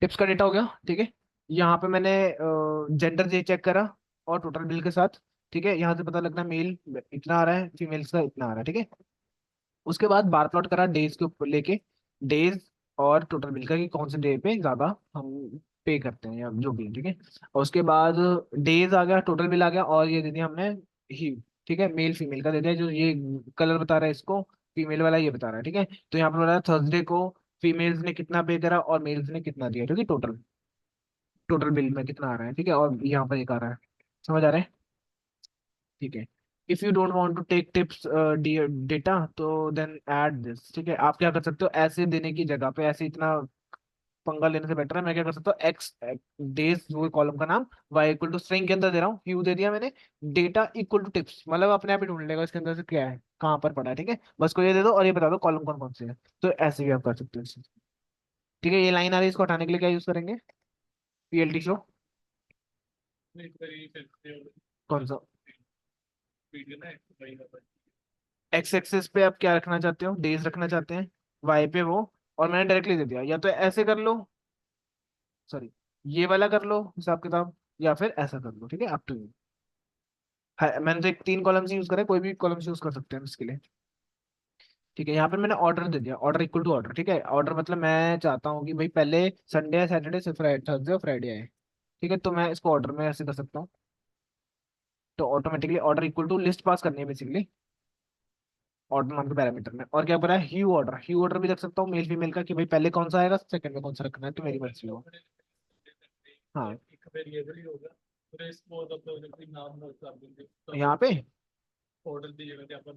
Tips का data हो गया, ठीक है। यहाँ पे मैंने जेंडर जे चेक करा और टोटल बिल के साथ, ठीक है। यहाँ से पता लगना मेल इतना आ रहा है, फीमेल्स का इतना आ रहा है, ठीक है। उसके बाद बार प्लॉट करा डेज के ऊपर लेके, डेज और टोटल बिल का कि कौन से डे पे ज्यादा हम पे करते हैं या जो भी, ठीक है। और उसके बाद डेज आ गया, टोटल बिल आ गया, और ये दे दिया हमने ही, ठीक है, मेल फीमेल का दे दिया, जो ये कलर बता रहा है इसको, फीमेल वाला ये बता रहा है, ठीक है। तो यहाँ पर बता रहा है थर्सडे को फीमेल्स ने कितना पे करा और मेल्स ने कितना दिया, ठीक है। टोटल टोटल बिल में कितना आ रहा है, ठीक है, और यहाँ पर एक आ रहा है। समझ आ रहा है, ठीक है। If you don't want to take tips data तो देन ऐड दिस, ठीक है। आप क्या कर सकते हो, ऐसे देने की जगह पे, ऐसे इतना पंगा लेने से बेटर है, मैं क्या कर सकता हूँ, एक्स डेज जो कॉलम का नाम, वाई इक्वल टू स्ट्रिंग के अंदर दे रहा हूँ, यू दे दिया मैंने, डेटा इक्वल टू टिप्स, मतलब अपने आप ही ढूंढ लेगा इसके अंदर से क्या है, कहाँ पर पड़ा है, ठीक है। बस को ये दे दो और ये बता दो कॉलम कौन कौन से है। तो ऐसे भी आप कर सकते हो इस चीज़ को। ठीक है, ये लाइन आ रही है, इसको हटाने के लिए क्या यूज करेंगे, पीएलटी शो, कौन सा, एक्स एक्सेस पे आप क्या रखना चाहते हो, डेज रखना चाहते हैं, वाई पे वो, और मैंने डायरेक्टली दे दिया, या तो ऐसे कर लो, सॉरी, ये वाला कर लो हिसाब किताब, या फिर ऐसा कर लो, ठीक है, अप टू यू। मैंने तो एक 3 कॉलम्स यूज करे, कोई भी कॉलम्स यूज कर सकते हैं इसके लिए। ठीक है, यहाँ पर मैंने ऑर्डर दे दिया, ऑर्डर इक्वल टू ऑर्डर, ठीक है। ऑर्डर मतलब मैं चाहता हूँ कि भाई पहले संडे या सैटरडे से फ्राइडे, थर्सडे और फ्राइडे आए, ठीक है। तो मैं इसको ऑर्डर में ऐसे कर सकता हूँ, तो automatically order equal to list pass करनी है बेसिकली, ऑर्डर नाम के पैरामीटर में। और क्या पता है, ह्यू ऑर्डर, ह्यू ऑर्डर भी रख सकता हूँ मेल फीमेल का, कि भाई पहले कौन सा आएगा सेकंड में कौन सा रखना है, तो मेरी मर्जी हो। हाँ, यहाँ पे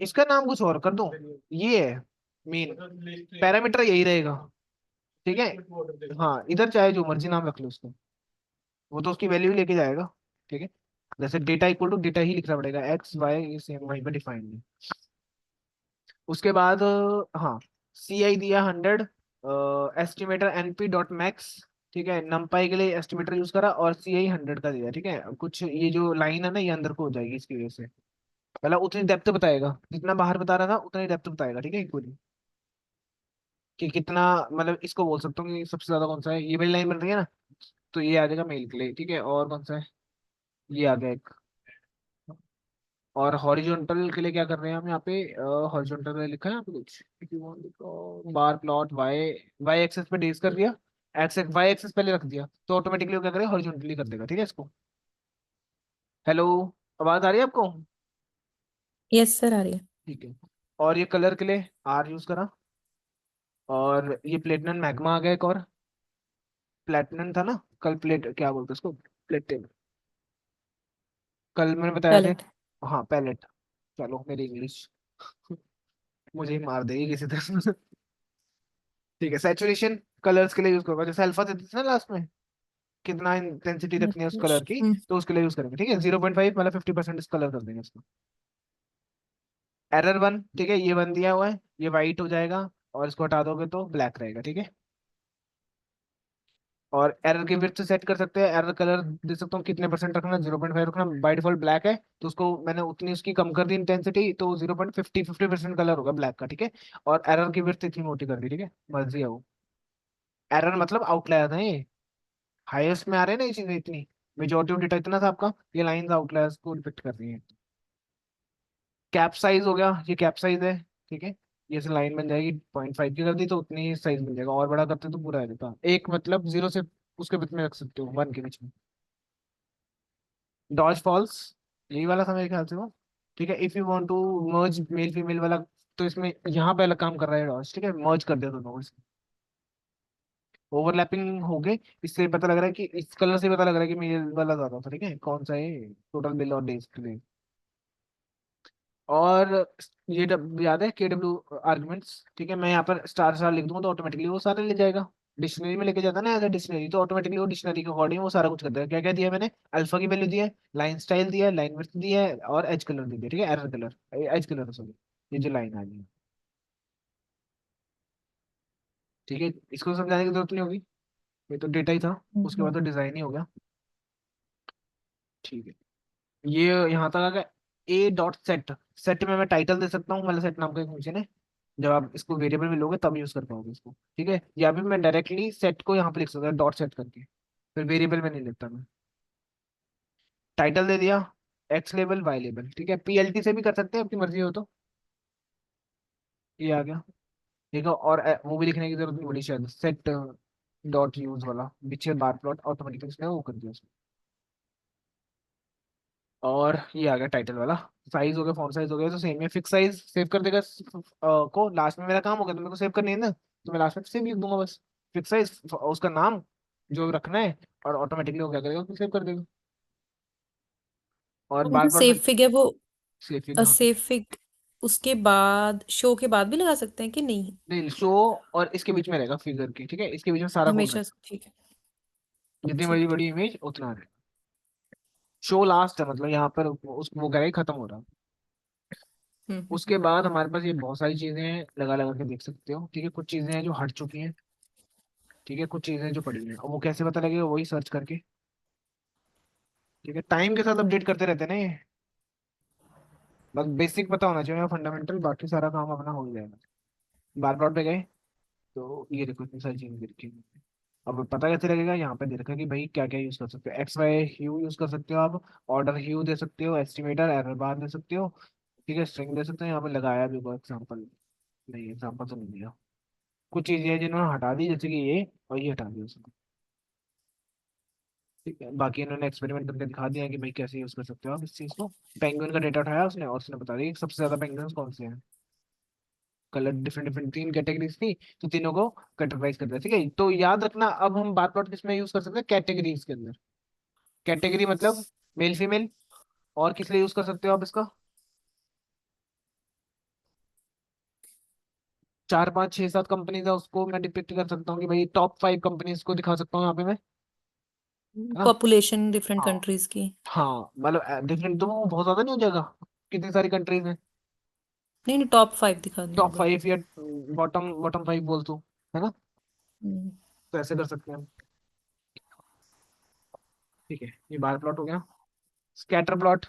इसका नाम कुछ और कर दो, ये है मेन पैरामीटर, यही रहेगा, ठीक है। हाँ, इधर चाहे जो मर्जी नाम रख लो उसको, वो तो उसकी वैल्यू लेके जाएगा, ठीक है। जैसे डेटा इक्वल टू डेटा ही लिखना पड़ेगा, एक्स वाई सेम वहीं पे डिफाइंड है। उसके बाद हाँ, सी आई दिया 100, एस्टिमेटर एनपी डॉट मैक्स, ठीक है, नमपाई के लिए एस्टिमेटर यूज करा, और सी आई 100 का दिया, ठीक है। कुछ ये जो लाइन है ना, ये अंदर को हो जाएगी इसकी वजह से, पहला उतनी डेप्थ बताएगा जितना बाहर बता रहा था, उतनी डेप्थ बताएगा, ठीक है, इक्वली, कि कितना, मतलब इसको बोल सकता हूँ कि सबसे ज्यादा कौन सा है, ये वाली लाइन बन रही है ना, तो ये आ जाएगा मेल के लिए, ठीक है। और कौन सा है, ये आ गया एक। और हॉरिजॉन्टल के लिए क्या कर रहे हैं हम यहाँ पे, हॉरिजॉन्टल में लिखा है यहाँ पे कुछ, bar plot Y, Y axis पे डेज कर दिया, एक्स वाई एक्सेस पहले रख दिया, तो ऑटोमेटिकली वो क्या करेगा, हॉरिजॉन्टली कर देगा, ठीक है इसको। हेलो, आवाज आ रही है आपको, यस सर, आ रही है। ठीक है। और ये कलर के लिए आर यूज करा, और ये प्लेटिनम मैग्मा आ गया एक और, प्लेटिनम था ना कल, प्लेट क्या बोलते हैं उसको, प्लेटिन, कल मैंने बताया थे। पैलेट। हाँ पैलेट, चलो मेरी इंग्लिश मुझे ही मार देगी किसी तरह ठीक है, सैचुरेशन कलर्स के लिए यूज करूंगा, जैसे अल्फा देते थे ना लास्ट में, कितना इंटेंसिटी रखनी है उस कलर की, तो उसके लिए यूज करेंगे, ठीक है। 0.5 मतलब 50% इस कलर कर देंगे इसको। एरर वन, ठीक है, ये वन दिया हुआ है, ये वाइट हो जाएगा, और इसको हटा दोगे तो ब्लैक रहेगा, ठीक है। और एरर की विड्थ सेट कर सकते हैं, एरर कलर दे सकता हूँ कितने परसेंट रखना, 0.5 रखना, बाय डिफॉल्ट ब्लैक है, तो उसको मैंने उतनी उसकी कम कर दी इंटेंसिटी, तो 0.50 कलर होगा ब्लैक का, ठीक है। और एरर की विड्थ इतनी मोटी कर दी, ठीक है, मर्जी है वो। एरर मतलब आउटलायर है ये, हाईएस्ट में आ रहे हैं ना ये चीजें इतनी, मेजोरिटी ऑफ डेटा इतना था आपका, ये लाइंस आउटलायर्स को डिपिक्ट कर रही हैं। कैप साइज हो गया, ये कैप साइज है, ठीक है। ये से लाइन बन जाएगी, 0.5 की कर दी तो उतनी ही साइज बन जाएगा, और बड़ा करते तो पूरा आ जाता एक, मतलब जीरो से उसके बीच में रख सकते हो, वन के बीच में। डॉज फॉल्स, यही वाला था मेरे ख्याल से वो, ठीक है। If you want to merge male female वाला, तो इसमें यहाँ पे अलग काम कर रहा है डॉज, ठीक है, मर्ज कर दिया दोनों को। ओवरलैपिंग हो गए, इससे पता लग रहा है कि इस कलर से पता लग रहा है कि मेल वाला ज्यादा था, ठीक है, कौन सा है, टोटल बिल और डेज के लिए। और ये याद है के डब्ल्यू आर्गुमेंट्स, ठीक है, मैं यहाँ पर स्टार स्टार लिख दूंगा तो ऑटोमेटिकली वो सारे ले जाएगा, डिक्शनरी में लेके जाता है ना एज ए डिक्शनरी, तो ऑटोमेटिकली वो डिक्शनरी के अकॉर्डिंग वो सारा कुछ कर देगा। क्या क्या दिया मैंने, अल्फा की वैल्यू दी है, लाइन स्टाइल दिया है, लाइन विड्थ दी है, और एज कलर दी है, ठीक है, error colour, edge colour sorry, ये जो लाइन आ गई है, ठीक है। इसको समझाने की जरूरत नहीं होगी, ये तो डेटा ही था, उसके बाद तो डिजाइन ही हो गया, ठीक है। ये यहाँ तक आ गया। ए डॉट सेट, सेट में मैं टाइटल दे सकता हूँ, मतलब सेट नाम का एक फंक्शन है, जब आप इसको वेरिएबल में लोगे तब यूज कर पाओगे इसको, ठीक है। या फिर मैं डायरेक्टली सेट को यहाँ पे लिख सकता हूँ डॉट सेट करके, फिर वेरिएबल में नहीं लिखता मैं। टाइटल दे दिया, एक्स लेबल वाई लेबल, ठीक है। पीएलटी से भी कर सकते हैं, आपकी मर्जी हो तो। ये आ गया, ठीक है। और वो भी लिखने की जरूरत नहीं पड़ी शायद, सेट डॉट यूज वाला पीछे बार प्लॉट ऑटोमेटिकली उसने वो कर दिया उसमें। और ये आ गया टाइटल वाला। साइज हो गया, फॉन्ट साइज हो गया, तो सेम है, फिक्स साइज सेव कर देगा को लास्ट में। मेरा काम हो गया तो मेरे को सेव करनी है ना, तो मैं लास्ट में सेव लिख दूंगा बस। फिक्स साइज उसका नाम जो रखना है, और ऑटोमेटिकली वो क्या करेगा, उसको सेव कर देगा। और और बार जो प्लॉट सेव में फिग है वो सेव लिखा। सेव फिग उसके बाद शो के बाद भी लगा सकते हैं कि नहीं? नहीं, शो और इसके बीच में रहेगा फिगर की, ठीक है, इसके बीच में सारा कोड हमेशा रहेगा। ठीक है। जितनी बड़ी ठीक है। बड़ी इमेज उतना रहेगा। शो लास्ट है, मतलब यहाँ पर उस वो करेगा खत्म हो रहा है। उसके हम्म। बाद हमारे पास ये बहुत सारी चीजें हैं, लगा लगा के देख सकते हो, ठीक है। कुछ चीजें हैं जो हट चुकी हैं, ठीक है, कुछ चीजें जो पड़ी हैं, और वो कैसे पता लगेगा, वही सर्च करके, ठीक है। टाइम के साथ अपडेट करते रहते हैं ना ये, बस बेसिक पता होना चाहिए फंडामेंटल, बाकी सारा काम अपना हो ही जाएगा। बार प्लॉट पे गए, तो ये देखो इतनी सारी चीजें दे रखी हैं। अब पता कैसे लगेगा, यहाँ पे दे रखा है कि भाई क्या क्या यूज कर सकते हो। एक्स वाई ह्यू यूज कर सकते हो आप, ऑर्डर ह्यू दे सकते हो, एस्टिमेटर एरर बार दे सकते हो, ठीक है। स्ट्रिंग दे सकते हो, यहाँ पे लगाया भी होगा एग्जाम्पल, नहीं एग्जाम्पल तो नहीं दिया। कुछ चीजें हैं जिन्होंने हटा दी, जैसे कि ये और ये हटा दिया उसको, ठीक है। बाकी इन्होंने एक्सपेरिमेंट करके दिखा दिया कि भाई कैसे यूज कर सकते हो आप इस चीज को। पेंगुइन का डेटा उठाया उसने, और उसने बता दिया कि सबसे ज्यादा पेंगुइन कौन से हैं। कलर डिफरेंट डिफरेंट तीन कैटेगरीज थी, तो तीनों को कैटेगराइज कर दिया, ठीक है। तो याद रखना, अब हम बार प्लॉट किस में यूज कर सकते हैं, कैटेगरीज के अंदर। कैटेगरी मतलब मेल फीमेल। और किस लिए यूज कर सकते हो आप इसका, 4 5 6 7 कंपनीज है, उसको मैं डिपिक्ट कर सकता हूँ कि भाई टॉप 5 कंपनीज को दिखा सकता हूँ यहाँ पे मैं, है ना। पॉपुलेशन डिफरेंट हाँ, कंट्रीज की। हाँ मतलब डिफरेंट तो वो बहुत ज्यादा नहीं हो जाएगा, कितनी सारी कंट्रीज हैं। नहीं नहीं, टॉप 5 दिखा देंगे टॉप बस। 5 या बॉटम बॉटम 5 बोल तू, है ना। हम्म। तो ऐसे कर सकते हैं, ठीक है। ये बार प्लॉट हो गया। स्कैटर प्लॉट,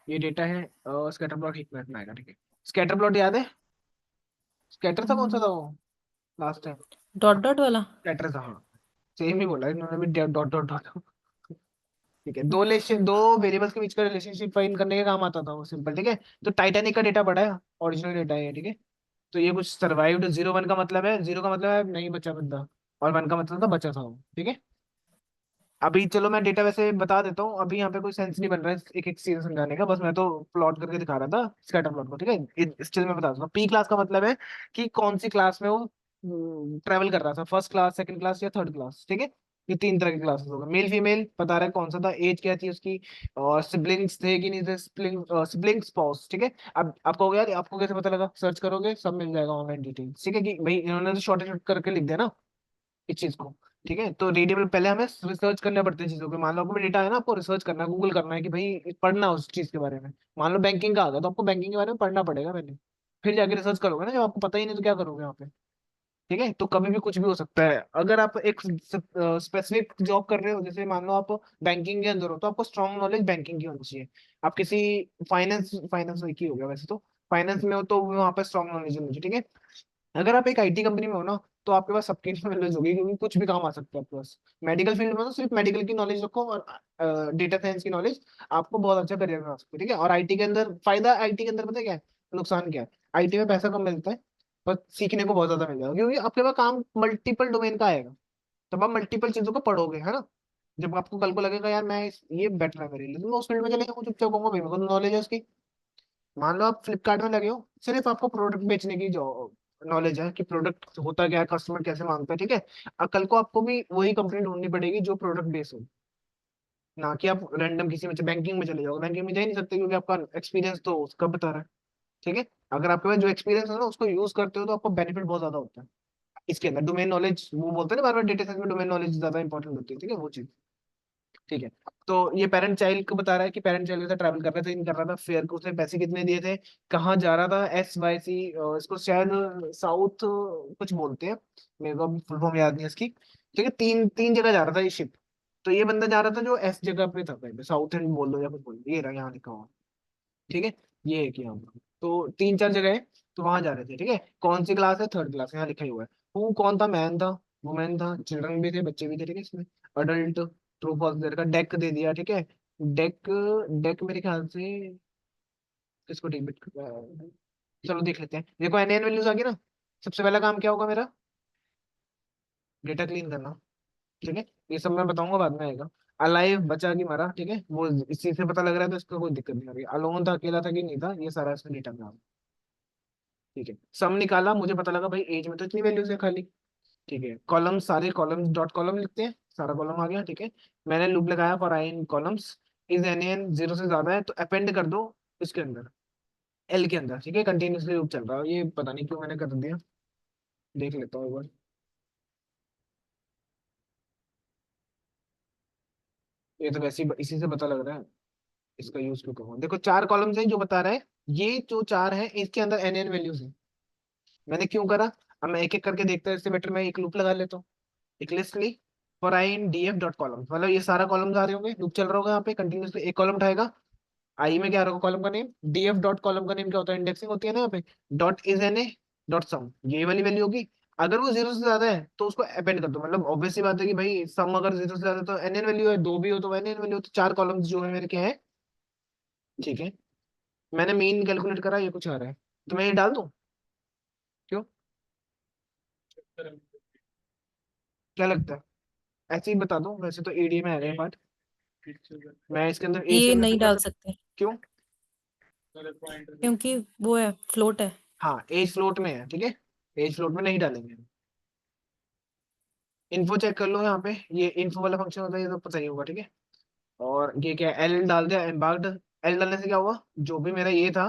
ये डेटा है। स्कैटर प्लॉट 1 मिनट में आएगा, ठीक है। स्कैटर प्लॉट याद है, स्कैटर था कौन सा था वो लास्ट टाइम। डॉट डॉट वाला। स्कैटर था, हाँ। सेम ही बोला इन्होंने भी, डॉट डॉट डॉट, ठीक है। दो वेरिएबल्स के बीच का रिलेशनशिप फाइंड करने का काम आता था वो, सिंपल, ठीक है। तो टाइटैनिक का डेटा पड़ा है, ओरिजिनल डेटा है, ठीक है। तो ये कुछ सर्वाइव्ड, 0 1 का मतलब है, 0 का मतलब है नहीं बचा बंदा, और 1 का मतलब था बचा था वो, ठीक है। अभी चलो मैं डेटा वैसे बता देता हूँ, अभी यहाँ पे कोई सेंस नहीं बन रहा है एक एक चीज समझाने का, बस मैं तो प्लॉट करके दिखा रहा था स्कैटर प्लॉट को, ठीक है। स्टिल मैं बता दूंगा, पी क्लास का मतलब है कि कौन सी क्लास में वो ट्रेवल कर रहा था, फर्स्ट क्लास, सेकंड क्लास या थर्ड क्लास, ठीक है। ये 3 तरह की क्लासेस होगा। मेल फीमेल बता रहा है कौन सा था, एज क्या थी उसकी, और सिबलिंग्स थे कि नहीं थे, सिबलिंग स्पाउस, ठीक है। अब आप कहोगे यार आपको कैसे पता लगा, सर्च करोगे सब मिल जाएगा ऑनलाइन डिटेल्स, ठीक है। कि भाई इन्होंने तो शॉर्ट करके लिख दिया ना इस चीज को, ठीक है। तो रीडेबल पहले हमें रिसर्च करने पड़ते हैं चीजों के, मान लो आपको डेटा है ना, आपको रिसर्च करना है, गूगल करना है कि भाई पढ़ना उस चीज के बारे में। मान लो बैंकिंग का आ गया, तो आपको बैंकिंग के बारे में पढ़ना पड़ेगा पहले, फिर जाके रिसर्च करोगे ना। जब आपको पता ही नहीं तो क्या करोगे वहाँ पे, ठीक है। तो कभी भी कुछ भी हो सकता है। अगर आप एक स्पेसिफिक जॉब कर रहे हो, जैसे मान लो आप बैंकिंग के अंदर हो, तो आपको स्ट्रॉन्ग नॉलेज बैंकिंग की होनी चाहिए। आप किसी फाइनेंस फाइनेंस एक ही हो गया वैसे तो, फाइनेंस में हो तो वहाँ पे स्ट्रॉन्ग नॉलेज होनी चाहिए, ठीक है। अगर आप एक आईटी कंपनी में हो ना, तो आपके पास सबकी नॉलेज होगी, क्योंकि कुछ भी काम आ सकता है आपके पास। मेडिकल फील्ड में तो सिर्फ मेडिकल की नॉलेज रखो, और डेटा साइंस की नॉलेज, आपको बहुत अच्छा करियर बना सकते हो, ठीक है। और आईटी के अंदर फायदा, आईटी के अंदर पता है क्या है, नुकसान क्या है। आईटी में पैसा कम मिलता है, पर सीखने को बहुत ज्यादा मिल जाएगा, क्योंकि आपके पास काम मल्टीपल डोमेन का आएगा। तब आप मल्टीपल चीजों को पढ़ोगे, है ना। जब आपको कल को लगेगा यार मैं ये बेटर है मेरे लिए, तो मैं उस फील्ड में चलेगा, मुझे चुपचाप कहूंगा भाई मेरे को नॉलेज है उसकी। मान लो आप फ्लिपकार्ट में लगे हो, सिर्फ आपको प्रोडक्ट बेचने की जो नॉलेज है कि प्रोडक्ट होता क्या है, कस्टमर कैसे मांगता है, ठीक है। कल को आपको भी वही कंपनी ढूंढनी पड़ेगी जो प्रोडक्ट बेस हो, ना कि आप रैंडम किसी में बैंकिंग में चले जाओ। बैंकिंग में जा ही नहीं सकते, क्योंकि आपका एक्सपीरियंस तो उसका बता रहा है, ठीक है। अगर आपके पास जो एक्सपीरियंस है ना उसको यूज करते हो, तो आपको बेनिफिट बहुत ज्यादा होता है। इसके अंदर डोमेन नॉलेज, वो बोलते हैं ना बार बार, डेटा साइंस में डोमेन नॉलेज ज्यादा इंपॉर्टेंट होती है, ठीक है, वो चीज, ठीक है। तो ये पेरेंट चाइल्ड को बता रहा है कि पेरेंट चाइल्ड के साथ ट्रैवल कर रहा था, इन कर रहा था फेयर को, उसने पैसे कितने दिए थे, कहाँ जा रहा था, SYC, इसको शायद साउथ कुछ बोलते हैं, मेरे को अभी फुल फॉर्म याद नहीं है इसकी, ठीक है। तीन तीन जगह जा रहा था ये शिप। तो ये बंदा जा रहा था जो एस जगह पे था, कहीं पे साउथ एंड बोल दो या कुछ बोल दो, ये रहा यहाँ लिखा हुआ, ठीक है। ये है कि यहाँ पर। तो तीन चार जगह है, तो वहां जा रहे थे, ठीक है। कौन सी क्लास है, थर्ड क्लास, यहाँ लिखा ही हुआ है। हु कौन था, मैन था, वुमेन था, चिल्ड्रन भी थे, बच्चे भी थे, ठीक है इसमें। अडल्ट, ट्रू फॉल्स दे रखा, डेक दे दिया, ठीक है। डेक, डेक मेरे ख्याल से किसको डिबिट, चलो देख लेते हैं। देखो एन एन वैल्यूज आ गई ना। सबसे पहला काम क्या होगा मेरा, डेटा क्लीन करना, ठीक है। ये सब मैं बताऊंगा, बाद में आएगा। अलाइव, बचा कि मरा, ठीक है, वो इस चीज से पता लग रहा है, तो इसका कोई दिक्कत नहीं आ रही। अलोन था, अकेला था कि नहीं था, ये सारा इसमें डेटा में आ गया, ठीक है। सम निकाला, मुझे पता लगा भाई एज में तो इतनी वैल्यूज है खाली, ठीक है। कॉलम, सारे कॉलम डॉट कॉलम लिखते हैं, सारा कॉलम आ गया, ठीक है। मैंने लूप लगाया for I in columns, is N N zero से ज्यादा है तो अपेंड कर दो इसके अंदर, एल के अंदर, ठीक है। कंटिन्यूसली लूप चल रहा है, ये पता नहीं क्यों मैंने कर दिया, देख लेता हूँ एक बार। ये तो वैसे ही इसी से पता लग रहा है, इसका यूज क्यों करूँ। देखो चार कॉलम्स हैं जो बता रहा है, ये जो चार है इसके अंदर एन एन वैल्यूज है। मैंने क्यों करा, अब मैं एक एक करके देखता हूँ, इससे बेटर मैं एक लूप लगा लेता हूँ। एक लिस्ट ली for I in D F dot column, मतलब ये सारा कॉलम आ रहे होंगे, लूप चल रहा होगा यहाँ पे कंटिन्यूसली, एक कॉलम उठाएगा, आई में क्या रखो कॉलम का नेम, डीएफ डॉट कॉलम का नेम क्या होता है, इंडेक्सिंग होती है ना यहाँ पे, dot is N A dot sum, ये वाली वैल्यू होगी। अगर वो जीरो से ज्यादा है तो उसको अपेंड कर दो, मतलब ऑब्वियस सी बात है कि भाई सम अगर जीरो से ज्यादा है तो एन एन वैल्यू है, दो भी हो तो एन एन वैल्यू, तो चार कॉलम्स जो है मेरे क्या है, ठीक है। मैंने मीन कैलकुलेट करा, ये कुछ आ रहा है, तो मैं ये डाल दूं, क्यों, क्या लगता है, ऐसे ही बता दूं, वैसे तो एडीए में आ गया पार्ट, मैं इसके अंदर एज ये करने से नहीं कर डाल सकता, सकते क्यों। क्योंकि वो है, फ्लोट है। हाँ एज फ्लोट में है, ठीक है, एज फ्लोट में नहीं डालेंगे। इन्फो चेक कर लो यहाँ पे, ये इन्फो वाला फंक्शन होता है, ये तो पता ही होगा, ठीक है। और ये क्या है, एल डाल दिया, एम्बार्क्ड, एल डालने से क्या हुआ, जो भी मेरा ये था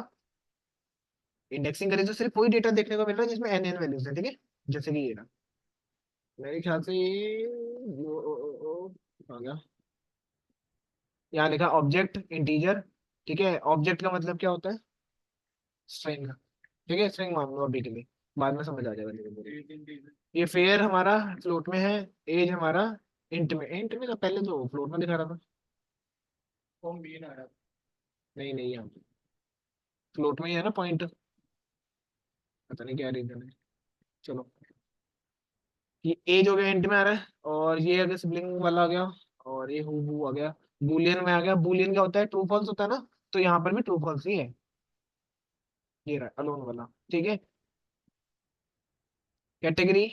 इंडेक्सिंग करी तो सिर्फ वही डेटा देखने को मिल रहा है जिसमें एन एन वैल्यूज है, ठीक है। जैसे कि ये ना, मेरे ख्याल से ये आ गया, यहाँ लिखा ऑब्जेक्ट इंटीजर, ठीक है। ऑब्जेक्ट का मतलब क्या होता है, स्ट्रिंग, ठीक है, स्ट्रिंग मान लो अभी के लिए, बाद में समझ आ जाएगा धीरे-धीरे। ये फेयर हमारा फ्लोट में है, एज हमारा इंट में था, पहले तो फ्लोट में दिखा रहा था, नहीं नहीं यहाँ फ्लोट में ही है ना पॉइंट, पता नहीं क्या रीजन है, चलो। ये एज हो गया, इंट में आ रहा है, और ये अगर सिबलिंग वाला आ गया, और ये हु आ गया, बूलियन में आ गया। बूलियन क्या होता है, ट्रू फॉल्स होता है ना, तो यहाँ पर भी ट्रू फॉल्स ही है, ये रहा अलोन वाला, ठीक है। कैटेगरी,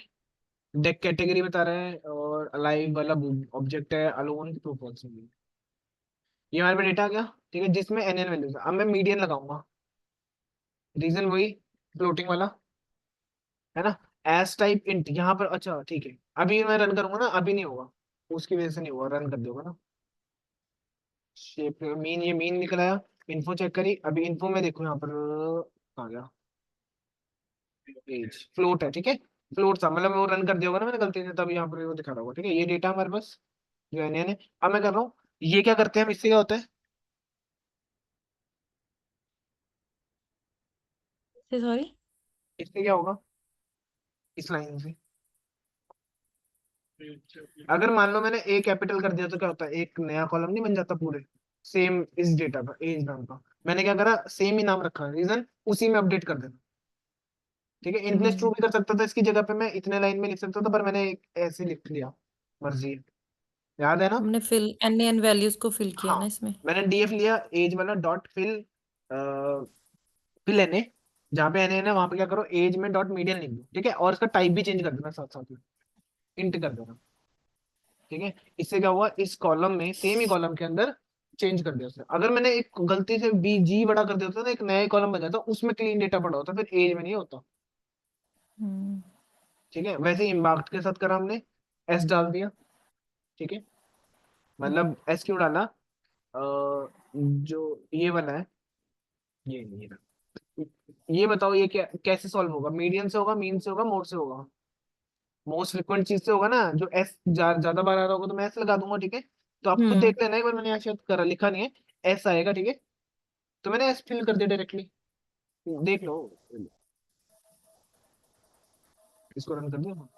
डेक कैटेगरी बता रहा है, और अलाइव वाला ऑब्जेक्ट है, अलोन ट्रू फॉल्स है। ये हमारे पे डेटा आ गया, ठीक है, जिसमें एन एन वैल्यूज, अब मैं मीडियन लगाऊंगा, रीजन वही फ्लोटिंग वाला, है ना। एस टाइप इंट यहाँ पर, अच्छा ठीक है, अभी मैं रन करूंगा ना, अभी नहीं होगा, उसकी वजह से नहीं होगा, रन कर दोगा ना। शेप मीन, ये मीन निकल आया, इन्फो चेक करी, अभी इन्फो में देखो यहाँ पर आ गया, एज फ्लोट है, ठीक है। फ्लोट था, मतलब वो रन कर दिया होगा ना मैंने गलती से, तब यहाँ पर वो दिखा रहा होगा, ठीक है। ये डेटा हमारे पास जो एन है, अब मैं कर रहा हूँ, ये क्या करते हैं हम, इससे क्या होता है, सॉरी। इससे क्या होगा, इस लाइन से अगर मान लो मैंने ए कैपिटल कर दिया तो क्या होता है, एक नया कॉलम नहीं बन जाता पूरे, सेम इस डेटा का, एज नाम का। मैंने क्या करा, सेम ही नाम रखा, रीजन उसी में अपडेट कर देना, ठीक है। इनप्लेस ट्रू हम्म। भी कर सकता था, इसकी जगह पे मैं इतने लाइन में लिख सकता था, पर मैंने एक ऐसे लिख लिया, मर्जी है, याद है ना। हमने फिल एन एन वैल्यूज को फिल किया हाँ, ना इसमें। मैंने डीएफ लिया, एज वाला dot fill, fill N A, जहाँ पे एन है वहां पे क्या करो, एज में डॉट मीडियन लिख दो, ठीक है। और इसका टाइप भी चेंज कर देना साथ साथ में, इंट कर देना, ठीक है। इससे क्या हुआ, इस कॉलम में, सेम ही कॉलम के अंदर चेंज कर दिया उसने। अगर मैंने एक गलती से बी जी बड़ा कर दिया होता ना, एक नया कॉलम बन जाता, उसमें क्लीन डेटा पड़ा होता, फिर एज में नहीं होता, हम्म। ठीक है। वैसे ही इम्बाक्ट के साथ करा हमने, एस डाल दिया, ठीक है। मतलब एस क्यों डाला, जो ये वाला है, ये रहा। ये बताओ ये क्या कैसे सॉल्व होगा, मीडियन से होगा, मीन से होगा, मोड से होगा, मोस्ट फ्रिक्वेंट चीज से होगा ना, जो एस ज्यादा बार आ रहा होगा तो मैं एस लगा दूंगा, ठीक है। तो आप खुद हम्म। देख लेना, एक बार मैंने यहाँ शायद करा, लिखा नहीं है, एस आएगा, ठीक है। तो मैंने एस फिल कर दिया डायरेक्टली, देख लो, इसको रन कर दिया,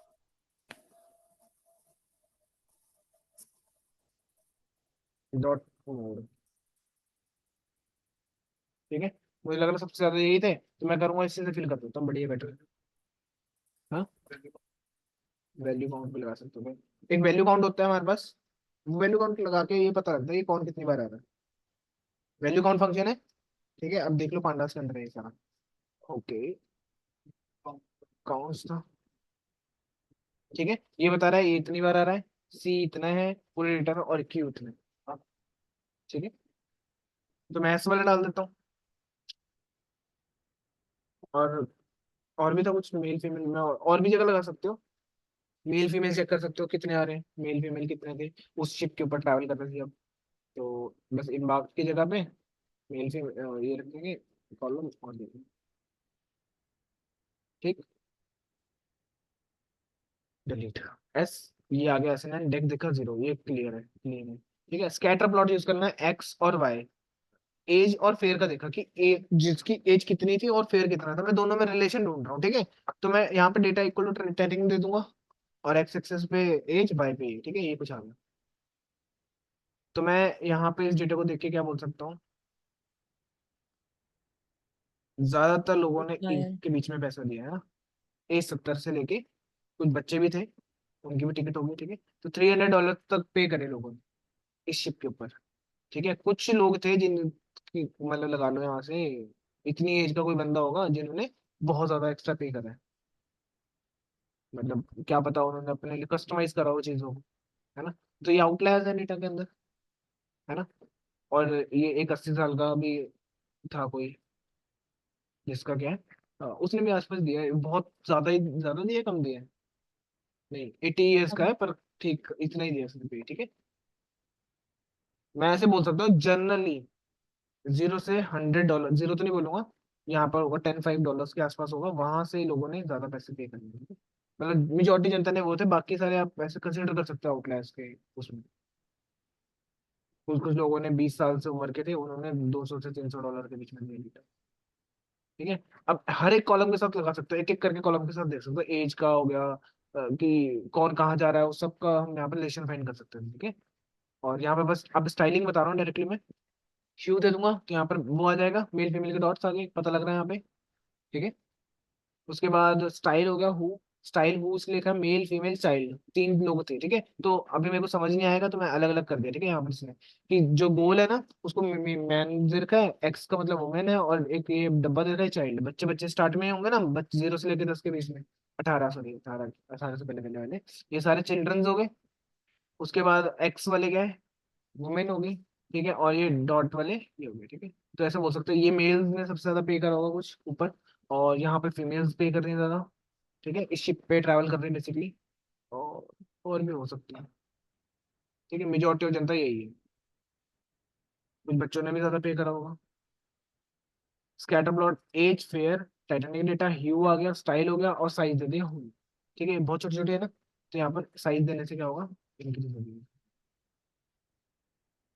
डॉट मोड, ठीक है। मुझे लग रहा सबसे ज्यादा यही थे, तो मैं करूंगा इसी से फिल कर देता हूँ, बढ़िया बेटर। हाँ, वैल्यू काउंट भी लगा सकते हो भाई। एक वैल्यू काउंट होता है हमारे पास, वैल्यू काउंट लगा के ये पता लगता है कि कौन कितनी बार आ रहा है। वैल्यू काउंट फंक्शन है, ठीक है। अब देख लो पांडास के अंदर है ये सारा। ओके, काउंट्स था, ठीक है। ये बता रहा है ये इतनी बार आ रहा है, सी इतना है पूरे रिटर्न, और क्यू इतना है। हाँ, ठीक है। तो मैं ऐसे वाला डाल देता हूँ। और और भी था कुछ, मेल फीमेल में और भी जगह लगा सकते हो। मेल फीमेल चेक कर सकते हो कितने आ रहे हैं, मेल फीमेल कितने थे उस शिप के ऊपर ट्रैवल कर रहे थे अब। तो बस इम्बार्क की जगह पे मेल फीमेल ये रखेंगे, कॉलम और देखेंगे, ठीक। डिलीट एस, ये आ गया एस एन डेक देखा जीरो, ये क्लियर है, क्लीन है। ठीक है, स्कैटर प्लॉट यूज करना है, एक्स और वाई, एज और फेयर का देखा कि जिसकी एज कितनी थी और फेयर कितना था, मैं दोनों में रिलेशन ढूंढ रहा हूँ, ठीक है। तो मैं यहाँ पे डेटा इक्वल टू टेनिंग दे दूंगा, और एक्स एक्सेस पे एज, वाई पे ये, ठीक है, ये कुछ आ गया। तो मैं यहाँ पे इस डेटा को देख के क्या बोल सकता हूँ, ज्यादातर लोगों ने हाँ एज यार। के बीच में पैसा दिया है ना, एज 70 से लेके, कुछ बच्चे भी थे, उनकी भी टिकट होगी, ठीक है। तो $300 तक पे करे लोगों ने इस शिप के ऊपर, ठीक है। कुछ लोग थे जिन मतलब लगा लो यहाँ से इतनी एज का कोई बंदा होगा जिन्होंने बहुत ज्यादा एक्स्ट्रा पे करा है, मतलब क्या पता उन्होंने अपने लिए कस्टमाइज करा हो चीजों को, है ना। तो ये आउटलायर्स है डेटा के अंदर, है ना। और ये एक 80 साल का भी था कोई, जिसका क्या है, उसने भी आसपास दिया है, बहुत ज्यादा ही ज्यादा दिया है, कम दिया है, नहीं 80 years का है, पर ठीक इतना ही दिया उसने भी, ठीक है। मैं ऐसे बोल सकता हूँ जनरली, $0 से $100, जीरो तो नहीं बोलूंगा, यहाँ पर होगा $10-5 के आसपास होगा, वहां से लोगों ने ज्यादा पैसे पे करने हैं, मतलब मेजोरिटी जनता ने वो थे, बाकी सारे आप पैसे कंसिडर कर सकते हो आउटलायर्स के उसमें। कुछ कुछ लोगों ने 20 साल से उम्र के थे, उन्होंने $200 से $300 के बीच में ले लिया, ठीक है। अब हर एक कॉलम के साथ लगा सकते हो, एक एक करके कॉलम के साथ देख सकते हो, एज का हो गया, कि कौन कहाँ जा रहा है, उस सब का हम यहाँ पर रिलेशन फाइंड कर सकते हैं, ठीक है। और यहाँ पे बस अब स्टाइलिंग बता रहा हूँ डायरेक्टली मैं, ह्यू दे दूंगा तो यहाँ पर वो आ जाएगा, मेल फीमेल के डॉट्स आ गए, पता लग रहा है यहाँ पे, ठीक है। उसके बाद स्टाइल हो गया, हु, स्टाइल हु इसलिए लिखा मेल फीमेल चाइल्ड, तीन लोग थे, ठीक है। तो अभी मेरे को समझ नहीं आएगा तो मैं अलग अलग कर दिया, ठीक है। यहाँ पर इसने कि जो गोल है ना उसको मैन दे रखा है, एक्स का मतलब वुमेन है, और एक ये डब्बा दे रखा है चाइल्ड, बच्चे बच्चे स्टार्ट में होंगे ना, बच्चे 0 से लेकर 10 के बीच में, 18 सॉरी 18 से पहले पहले वाले, ये सारे चिल्ड्रंस हो गए। उसके बाद एक्स वाले क्या है, वुमेन होगी, ठीक है। और ये डॉट वाले ये हो गए, ठीक है। तो ऐसे बोल सकते हो ये मेल्स ने सबसे ज्यादा पे करा होगा कुछ ऊपर, और यहाँ पे फीमेल्स पे कर रही हैं ज्यादा, ठीक है। इस शिप पे ट्रैवल कर रही है बेसिकली, और भी हो सकता है, ठीक है। मेजोरिटी ऑफ जनता यही है, कुछ बच्चों ने भी ज्यादा पे करा होगा। Scatter plot, age, fare, Titanic data, hue आ गया, स्टाइल हो गया, और साइज दे दिया hue, ठीक है। बहुत छोटे छोटे है ना, तो यहाँ पर साइज देने से क्या होगा, इंक्रीज होगी,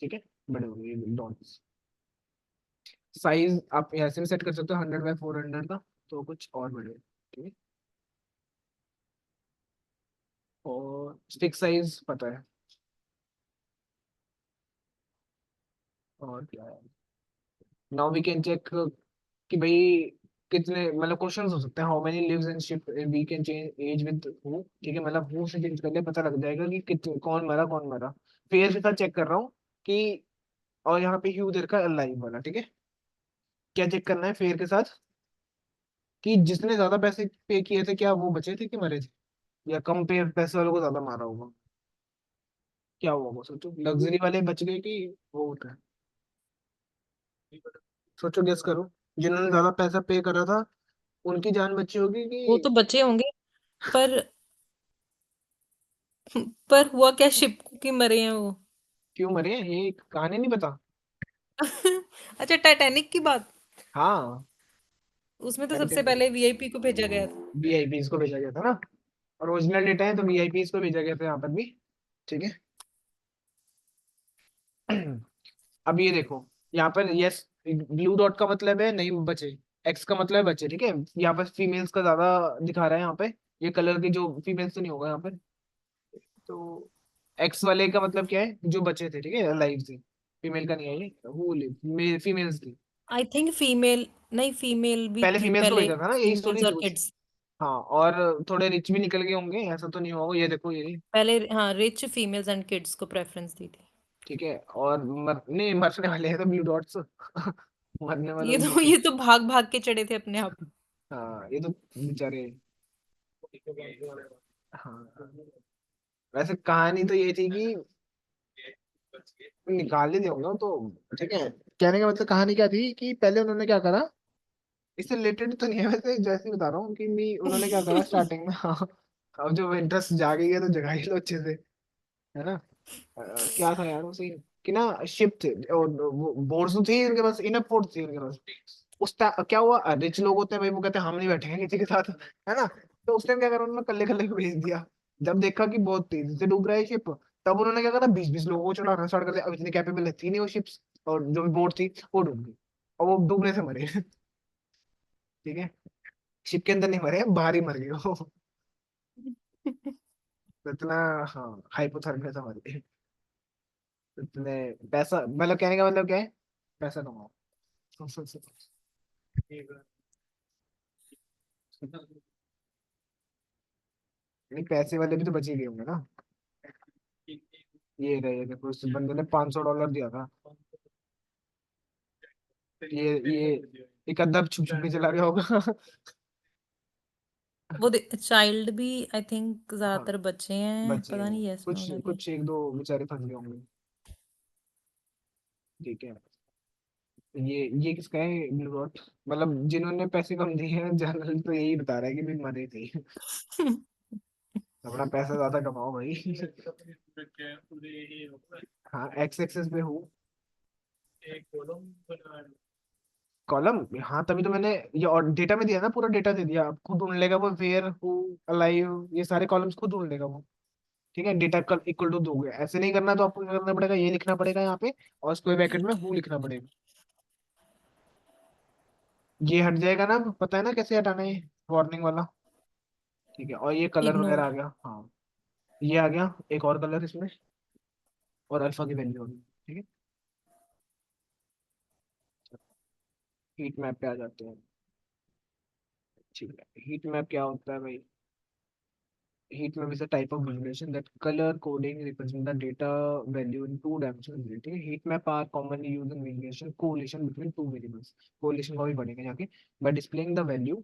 ठीक है, बड़े हो गए डॉट्स। साइज आप ऐसे भी सेट कर सकते हो 100 बाय 400 का, तो कुछ और बड़े, ठीक है। और स्टिक साइज पता है, और क्या है, नाउ वी कैन चेक कि भाई कितने मतलब क्वेश्चंस हो सकते हैं, how many lives in ship, we can change age with who, ठीक है। मतलब हु से चेंज कर ले, पता लग जाएगा कि कितने कौन मरा कौन मरा। फेयर के साथ चेक कर रहा हूँ कि, और यहाँ पे ह्यू दे रखा है लाइव वाला, ठीक है। क्या चेक करना है फेयर के साथ, कि जिसने ज्यादा पैसे पे किए थे क्या वो बचे थे कि मरे थे, या कम पे पैसे वालों को ज्यादा मारा होगा, क्या हुआ वो सोचो, लग्जरी वाले बच गए कि वो होता है, सोचो गेस करो, जिन्होंने ज्यादा पैसा पे करा था उनकी जान बची होगी कि, वो तो बचे होंगे, पर पर हुआ क्या, शिप की मरे हैं वो। क्यों मरे हैं ये कहानी नहीं पता। अच्छा, टाइटैनिक की बात। हाँ, उसमें तो सबसे टाइटेनिक, पहले वीआईपी को भेजा गया था। वीआईपीज को भेजा गया था ना, और ओरिजिनल डेटा है तो वीआईपीज को भेजा गया था यहाँ पर भी, ठीक है। अब ये देखो, यहाँ पर यस, ब्लू डॉट का मतलब है नहीं बचे, एक्स का मतलब है बचे, ठीक है। यहाँ पर फीमेल्स का ज्यादा दिखा रहा है यहाँ पे, ये कलर की जो फीमेल्स तो नहीं होगा यहाँ पर, तो एक्स वाले का मतलब क्या है, जो बचे थे, ठीक है, लाइव से, फीमेल का नहीं है ये, वो फीमेल्स थी, आई थिंक फीमेल। नहीं, फीमेल भी पहले थी फीमेल्स को पहले। भेजा था ना, यही स्टोरी फीमेल्स थी और कुछ। किड्स। हाँ, और थोड़े रिच भी निकल गए होंगे, ऐसा तो नहीं होगा, ये देखो ये। पहले हाँ, रिच फीमेल्स एंड किड्स को प्रेफरेंस दी थी। ठीक है, और नहीं, मरने वाले हैं तो ब्लू डॉट्स। मरने वालों ये को तो देखो। ये तो भाग भाग के चढ़े थे अपने आप। हाँ, ये तो बेचारे। हाँ, वैसे कहानी तो ये थी कि निकाल ही दिया तो। ठीक है, कहने का मतलब कहानी क्या थी कि पहले उन्होंने क्या करा, इससे रिलेटेड तो नहीं है वैसे, जैसे ही बता रहा हूँ कि उन्होंने क्या करा स्टार्टिंग में। हाँ, अब जो इंटरेस्ट जाग गई है तो जगा ही लो अच्छे से, है ना। क्या था यार उसे, कि ना शिप थे और बोट्स थी उनके पास, इनफ पोर्ट थी उनके पास। क्या हुआ, रिच लोग होते हैं भाई, वो कहते हैं हम नहीं बैठेंगे किसी के साथ, है ना। तो उस टाइम क्या करा उन्होंने, कल्ले कल्ले को भेज दिया। जब देखा कि बहुत तेजी से डूब रहा है शिप, तब उन्होंने क्या करा, 20-20 लोगों को चढ़ाना स्टार्ट कर दिया। अब इतनी कैपेबल थी नहीं वो शिप्स, और जो भी बोट थी वो डूब गई, और वो डूबने से मरे। ठीक है, शिप के अंदर नहीं मरे, बाहर ही मर गए वो। तो इतना, हाँ, हाइपोथर्मिया था मर। इतने पैसा, मतलब कहने का मतलब क्या है, पैसा कमाओ। नहीं, पैसे वाले भी तो बचे गए होंगे ना। ये रहे, देखो उस बंदे ने $500 दिया था। ये एक अदब छुप छुप के चला गया होगा। वो चाइल्ड भी आई थिंक हाँ, ज्यादातर बच्चे हैं, बचे पता हैं, नहीं है इसमें कुछ उन्हें भी। कुछ एक दो बेचारे फंस गए होंगे। ठीक है, ये किसका है ब्लू डॉट, मतलब जिन्होंने पैसे कम दिए हैं जनरल तो यही बता रहा है कि भी मरे थे। अपना पैसा ज्यादा कमाओ भाई। हाँ, एक्स एक्सेस पे हूँ। कॉलम, हाँ तभी तो मैंने ये और डेटा में दिया ना, पूरा डेटा दे दिया, आप खुद ढूंढ लेगा वो, वेयर, हु, अलाइव, ये सारे कॉलम्स खुद ढूंढ लेगा वो। ठीक है, डेटा कल इक्वल टू दोगे, ऐसे नहीं करना तो आपको क्या करना पड़ेगा, ये लिखना पड़ेगा यहाँ पे, और स्क्वायर ब्रैकेट में हु लिखना पड़ेगा। ये हट जाएगा ना, पता है ना कैसे हटाना है, वार्निंग वाला। ठीक है, और ये कलर वगैरह इग्नोर। आ गया, हाँ। ये आ गया एक और कलर इसमें, और अल्फा की वैल्यू होगी। ठीक है, हीट मैप पे आ जाते हैं। ठीक है, हीट मैप क्या होता है भाई, heat map is a type of visualization that color coding represent the data value in two dimensional reality. Heat map are commonly used in visualization correlation between two variables. Correlation का भी बढ़ेगा यहाँ के, by displaying the value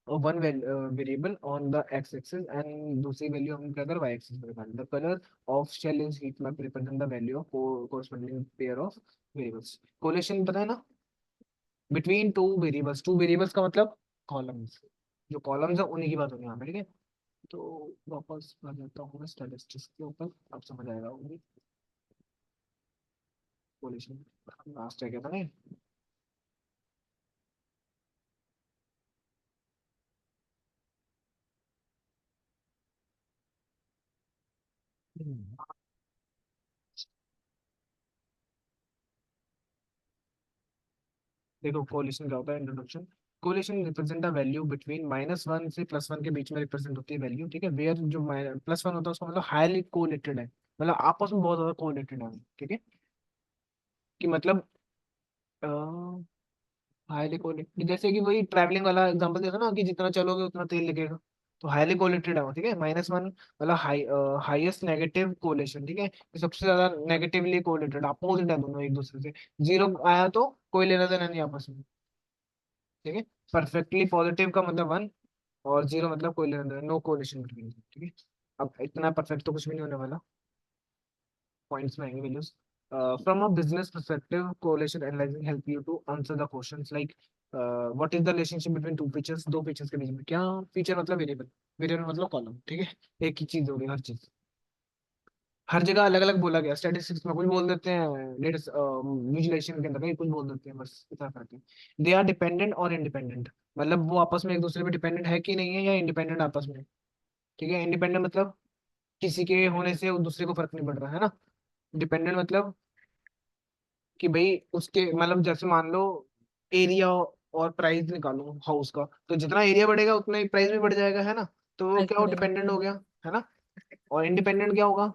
of one variable on the x-axis and दूसरी value हम क्या कर y-axis पे दिखाएंगे. The color of shell in heat map represent the value of corresponding pair of variables. Correlation पता है ना, between two variables का मतलब columns, जो columns है उन्हीं की बात होगी यहाँ पे। ठीक है, तो वापस आ जाता हूँ मैं स्टैटिस्टिक्स के ऊपर, अब समझ आएगा वो भी। पॉल्यूशन लास्ट है क्या था नहीं। देखो कोलिशन क्या होता है, introduction. Correlation represent the value between -1 से +1 के बीच में रिप्रेजेंट होती है वैल्यू। ठीक है, वेयर जो +1 होता है उसका मतलब हाईली कोरिलेटेड है, मतलब आपस में बहुत ज्यादा कोरिलेटेड है। ठीक है, कि मतलब हाईली कोरिलेटेड, जैसे कि वही ट्रैवलिंग वाला एग्जांपल दिया था ना, कि जितना चलोगे उतना तेल लगेगा। तो हाईली कोरिलेटेड है, ठीक है। -1 मतलब हाईएस्ट नेगेटिव कोरिलेशन। ठीक है, कि सबसे ज्यादा नेगेटिवली कोरिलेटेड, अपोजिट है दोनों एक दूसरे से। 0 आया तो कोई लेना देना नहीं आपस में। ठीक है, परफेक्टली पॉजिटिव का मतलब 1, और 0 मतलब कोई लेना देना, नो कोरिलेशन बिटवीन। ठीक है, अब इतना परफेक्ट तो कुछ भी नहीं होने वाला, पॉइंट्स में आएंगे values. From a business perspective, correlation analyzing help you to answer the questions like what is the relationship between two features, दो फीचर्स के बीच में क्या, फीचर मतलब वेरिएबल, वेरिएबल मतलब कॉलम। ठीक है, एक ही चीज होगी हर चीज, हर जगह अलग अलग बोला गया। स्टैटिस्टिक्स में कुछ बोल देते हैं, विजुलाइजेशन के अंदर कहीं कुछ बोल देते हैं, बस इतना फर्क है। दे आर डिपेंडेंट और इंडिपेंडेंट, मतलब वो आपस में एक दूसरे पे डिपेंडेंट है कि नहीं है, या इंडिपेंडेंट आपस में। ठीक है, इंडिपेंडेंट मतलब किसी के होने से दूसरे को फर्क नहीं पड़ रहा है ना। डिपेंडेंट मतलब कि भाई उसके, मतलब जैसे मान लो एरिया और प्राइस निकालो हाउस का, तो जितना एरिया बढ़ेगा उतना ही प्राइस भी बढ़ जाएगा, है ना। तो वो प्राइस क्या, बढ़ेगा। डिपेंडेंट हो गया, है ना। और इंडिपेंडेंट क्या होगा,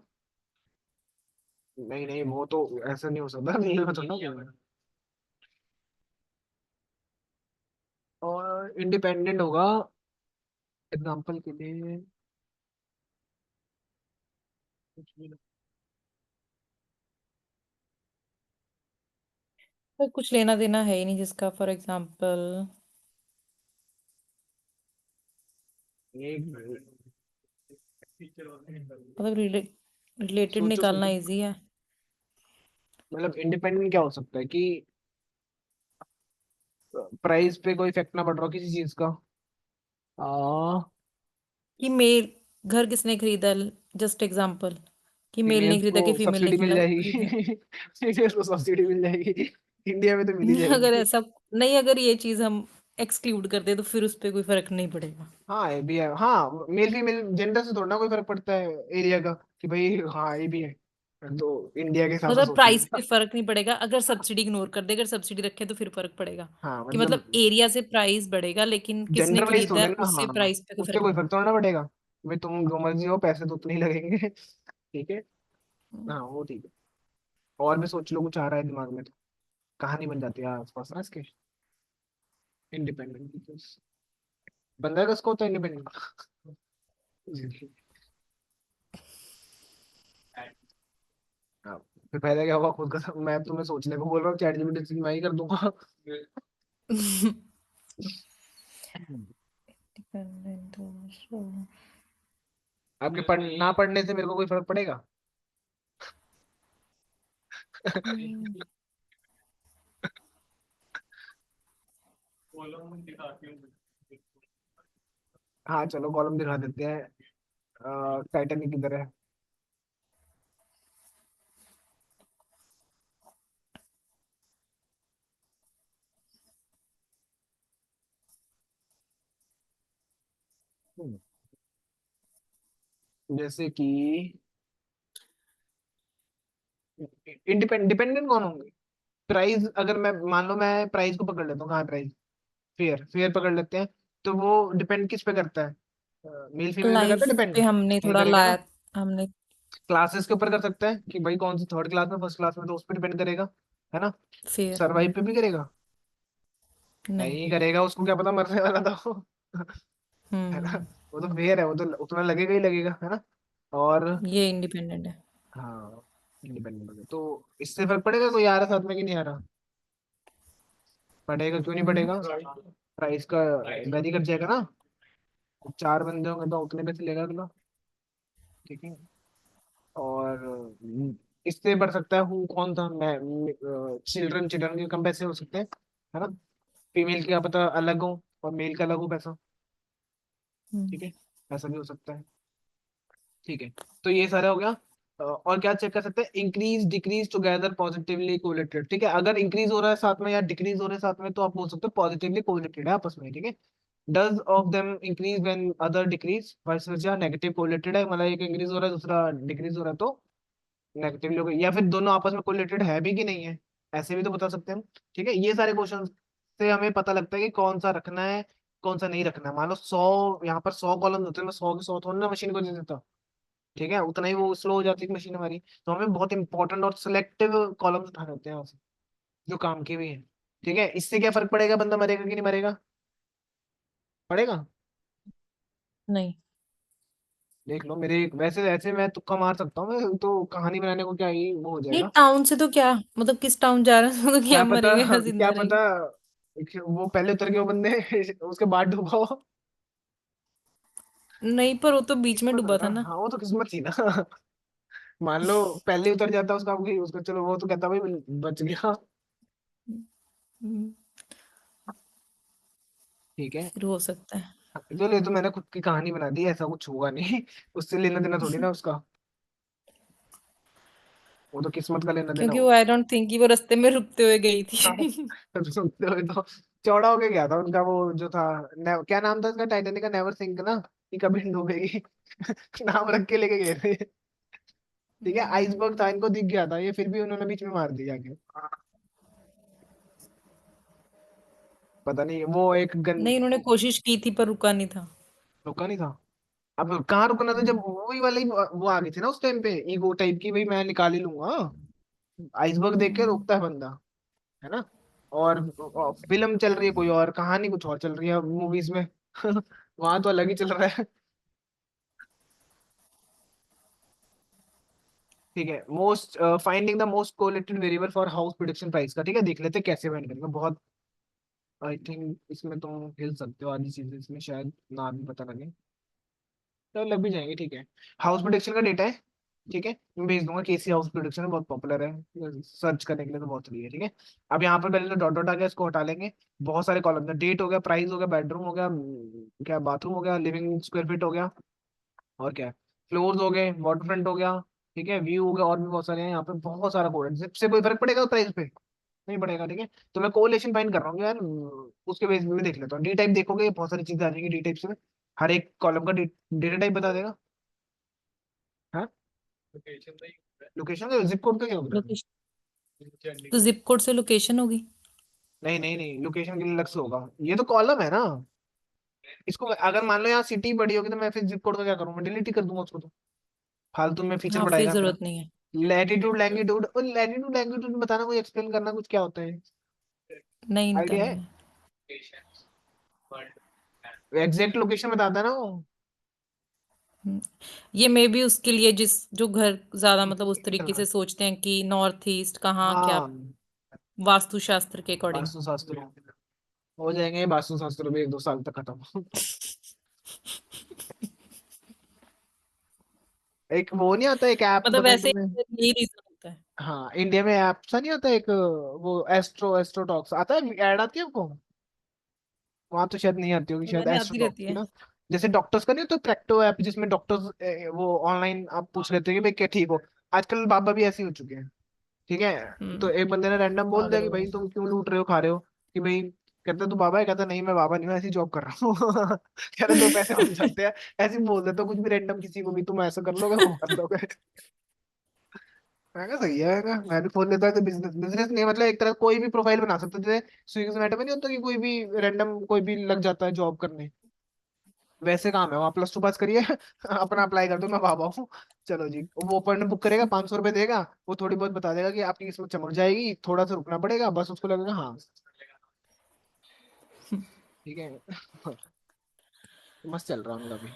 नहीं नहीं वो तो ऐसा नहीं हो सकता, रियल में थोड़ा ना होगा। और इंडिपेंडेंट होगा, एग्जाम्पल के लिए कुछ भी पर कुछ लेना देना है ही नहीं जिसका, फॉर एग्जाम्पल एक मतलब रिलेटेड सोचो निकालना सोचो, इजी है। मतलब इंडिपेंडेंट क्या हो सकता है कि प्राइस पे कोई इफेक्ट ना पड़ रहा हो किसी चीज का। आ कि मेल घर किसने खरीदा, जस्ट एग्जाम्पल, कि मेल ने फीमेल्स खरीदा को कि फीमेल ने सब्सिडी मिल खरीदा। जाएगी। फीमेल्स को सब्सिडी मिल जाएगी, इंडिया में तो मिल ही अगर जाएगी। ऐसा नहीं, अगर ये चीज हम एक्सक्लूड कर दे तो फिर उस पे कोई फर्क नहीं पड़ेगा। हाँ ये भी है, हाँ मेल फीमेल जेंडर से थोड़ा ना कोई फर्क पड़ता है एरिया का, कि भाई हाँ ये भी है, तो इंडिया के हिसाब से मतलब सोचेंगे प्राइस ना। पे फर्क नहीं पड़ेगा अगर सब्सिडी इग्नोर कर दे, अगर सब्सिडी रखे तो फिर फर्क पड़ेगा। हाँ कि मतलब मतलब एरिया से प्राइस बढ़ेगा लेकिन किसने जेंडर वाइज खरीदा थोड़े है ना, उससे हाँ प्राइस पे कोई उससे फर्क कोई नहीं फर्क पड़ेगा। थोड़ा ना पड़ेगा, भाई तुम जो मर्जी हो पैसे तो उतने ही लगेंगे। ठीक है। हाँ वो ठीक है। और भी सोच लो, कुछ आ रहा है दिमाग में तो कहानी बन जाती है आसपास ना इसके। इंडिपेंडेंट बंदा किसको होता है इंडिपेंडेंट? हाँ, फिर फायदा क्या होगा खुद का, मैं तुम्हें सोचने को बोल रहा हूँ, चैट जीपीटी से मैं ही कर दूंगा। डिपेंडेंट हो। आपके ना पढ़ने से मेरे को कोई फर्क पड़ेगा? हाँ चलो कॉलम दिखा देते हैं। टाइटैनिक किधर है? जैसे कि डिपेंडेंट कौन होंगे? प्राइस, अगर मैं मान लो मैं प्राइस को पकड़ लेता हूँ, कहाँ प्राइस, फेयर फेयर पकड़ लेते हैं, तो वो डिपेंड किस पे करता है? मेल फीमेल पे करता लाइफ है डिपेंड? पे हमने नहीं थोड़ा करेगा ना। लाया, हमने। क्लासेस के ऊपर कर सकता है कि भाई कौन सी थर्ड क्लास में फर्स्ट क्लास में, तो उस पर डिपेंड करेगा, है ना। फेयर। सरवाइव पे भी करेगा? नहीं। नहीं करेगा, उसको क्या पता मरने वाला था वो। है ना। हम्म। वो तो फेयर है, वो तो उतना लगेगा ही लगेगा, है ना। और ये इंडिपेंडेंट है। हाँ इंडिपेंडेंट हो गया, तो इससे फर्क पड़ेगा कोई आ रहा साथ में कि नहीं आ रहा? पड़ेगा, क्यों नहीं हम्म। पड़ेगा? प्राइस का वैरी कर जाएगा ना, चार बंदे होंगे तो उतने में चलेगा अगला। ठीक है। और इससे बढ़ सकता है, हूँ कौन था मैं, चिल्ड्रन चिल्ड्रन के कम पैसे हो सकते हैं, है ना। फीमेल का पता अलग हो और मेल का अलग हो पैसा। हम्म। ठीक है, ऐसा भी हो सकता है। ठीक है, तो ये सारा हो गया। और क्या चेक कर सकते हैं, increase decrease together positively correlated. ठीक है, अगर इंक्रीज हो रहा है साथ में या डिक्रीज हो रहा है साथ में, तो आप बोल सकते हो पॉजिटिवली कोरिलेटेड है आपस में। ठीक है। Does of them increase when other decrease, vice versa negative correlated है, मतलब एक इंक्रीज हो रहा है दूसरा डिक्रीज हो रहा है तो नेगेटिवली हो गई, या फिर दोनों आपस में कोरिलेटेड है भी कि नहीं है, ऐसे भी तो बता सकते हैं हम। ठीक है, ये सारे क्वेश्चन से हमें पता लगता है कि कौन सा रखना है कौन सा नहीं रखना है। मान लो 100, यहाँ पर 100 कॉलम होते हैं, मैं 100 के 100 थोड़ी ना मशीन को दे देता। ठीक है, उतना ही वो स्लो हो जाती है मशीन हमारी। तो हमें बहुत इंपॉर्टेंट और सिलेक्टिव कॉलम्स उठाने होते हैं वहाँ से, जो काम के भी हैं। ठीक है, इससे क्या फर्क पड़ेगा, बंदा मरेगा कि नहीं मरेगा? पड़ेगा। नहीं। देख लो मेरे, वैसे वैसे मैं तुक्का मार सकता हूँ, मैं तो कहानी बनाने को क्या ही वो हो ये जाएगा। टाउन से तो क्या मतलब, किस टाउन जा रहा है तो क्या क्या पता, मरेगा या क्या जिंदा पता रहेगा। वो पहले उतर गए वो बंदे, उसके बाद डूबा हो। नहीं, पर वो तो बीच में किस्मत है डूबा ना, था ना। हाँ वो तो किस्मत थी ना। मान लो पहले ही उतर जाता उसका, उसका चलो वो तो कहता भाई बच गया। हम्म, ठीक है। फिर हो सकता है। चलो ये तो मैंने खुद की कहानी बना दी, ऐसा कुछ होगा नहीं। उससे लेना देना थोड़ी ना उसका, वो तो किस्मत का लेना देना क्योंकि वो होगा। आई डोंट थिंक कि वो रास्ते में रुकते हुए गई हाँ, थी। तो सुनते हुए तो चौड़ा होके गया था उनका वो जो था, क्या नाम था उसका, टाइटेनिक का, नेवर सिंक ना, कि कभी डूबेगी। नाम रख के लेके गए थे। ठीक है, आइसबर्ग था, इनको दिख गया था ये, फिर भी उन्होंने बीच में मार दिया आगे। पता नहीं वो एक गन, नहीं, उन्होंने कोशिश की थी पर रुका नहीं था। रुका नहीं था। अब कहाँ रुकना था, जब वही वाली वो आ गई थी ना उस टाइम पे, ईगो टाइप की, भाई मैं निकाल ही लूंगा। आइसबर्ग देख के हम्म। रोकता है बंदा, है ना। और फिल्म चल रही है कोई और, कहानी कुछ और चल रही है मूवीज में। वहां तो अलग ही चल रहा है। ठीक है, most finding the most correlated variable for house production price का, ठीक है, देख लेते हैं कैसे फाइंड करेंगे। बहुत आई थिंक इसमें तुम हिल सकते हो, आधी चीजें इसमें शायद ना भी पता लगे, तो लग भी जाएंगे। ठीक है, हाउस प्रोडक्शन का डेटा है, ठीक है, मैं भेज दूंगा। केसी हाउस प्रोडक्शन बहुत पॉपुलर है, सर्च करने के लिए तो बहुत सही है। ठीक है, अब यहाँ पर पहले तो डॉट डॉट आ गया, इसको हटा लेंगे। बहुत सारे कॉलम है, डेट हो गया, प्राइस हो गया, बेडरूम हो गया, क्या बाथरूम हो गया, लिविंग स्क्वायर फीट हो गया, और क्या, फ्लोर्स हो गए, वाटर फ्रंट हो गया, ठीक है, व्यू हो गया, और भी बहुत सारे हैं यहाँ पे, बहुत सारा कोड है। जिससे कोई फर्क पड़ेगा प्राइस पे? नहीं पड़ेगा। ठीक है, तो मैं कोरिलेशन फाइंड कर रहा हूँ यार, उसके बेस में देख लेता हूँ। डी टाइप देखोगे बहुत सारी चीजें आ जाएंगी डी टाइप से, हर एक कॉलम का डेटा टाइप बता देगा। हाँ, लोकेशन, जिप कोड का क्या होगा? लोकेशन तो जिप कोड से लोकेशन होगी। नहीं नहीं नहीं, लोकेशन के लिए अलग से होगा, ये तो कॉलम है ना। इसको अगर मान लो यहाँ सिटी बड़ी होगी तो मैं फिर जिप कोड का क्या करूँ, मैं डिलीट ही कर दूंगा उसको तो, फालतू में फीचर हाँ फिर बढ़ाएगा मेरा। जरूरत नहीं है। लैटिट्यूड लैंगिट्यूड, और लैटिट्यूड लैंगिट्यूड बताना, कोई एक्सप्लेन करना कुछ क्या होता है, नहीं आइडिया करना है? है। एग्जैक्ट लोकेशन बताता है ना वो। हम्म, ये मे भी उसके लिए जिस जो घर ज्यादा मतलब उस तरीके से सोचते हैं कि नॉर्थ ईस्ट कहाँ क्या, हाँ, वास्तुशास्त्र के अकॉर्डिंग। वास्तुशास्त्र हो जाएंगे, वास्तुशास्त्र भी 1-2 साल तक खत्म। एक वो नहीं आता, एक ऐप मतलब पता नहीं वैसे तुम्हें? यही रीजन होता है। हाँ, इंडिया में ऐप सा नहीं आता एक, वो एस्ट्रो टॉक्स आता है, ऐड आती है आपको? वहां तो शायद नहीं आती होगी, पता शायद नहीं एस्ट्रो आती टॉक्स रहती की है। ना। जैसे डॉक्टर्स का नहीं होता प्रैक्टो ऐप, जिसमें डॉक्टर्स वो ऑनलाइन आप पूछ लेते हैं कि भाई क्या ठीक हो। आजकल बाबा भी ऐसे ही हो चुके हैं। ठीक है, तो एक बंदे ने रैंडम बोल दिया पागल कि हो भाई गए। तुम क्यों लूट रहे हो, खा रहे हो, कि भाई, कहता तू बाबा है, कहता नहीं मैं बाबा नहीं हूँ, ऐसी जॉब कर रहा हूँ। कह रहे 2 पैसे बन जाते हैं, ऐसे ही बोल देते हो कुछ भी रैंडम किसी को भी, तुम ऐसा कर लोगे वो कर लोगे। मैं कहा सही है, मैं कहा मैं भी खोल लेता है तो बिजनेस, बिजनेस नहीं मतलब एक तरह कोई भी प्रोफाइल बना सकते थे। स्विगी जोमेटो में नहीं होता कि कोई भी रैंडम कोई भी लग जाता है जॉब करने, वैसे काम है वहाँ। +2 पास करिए, अपना अप्लाई कर दो, मैं बाबा हूँ, चलो जी। वो अपॉइंटमेंट बुक करेगा, 500 रुपये देगा, वो थोड़ी बहुत बता देगा कि आपकी किस्मत चमक जाएगी, थोड़ा सा रुकना पड़ेगा, बस उसको लगेगा हाँ। ठीक है। मस्त चल रहा है उनका भी।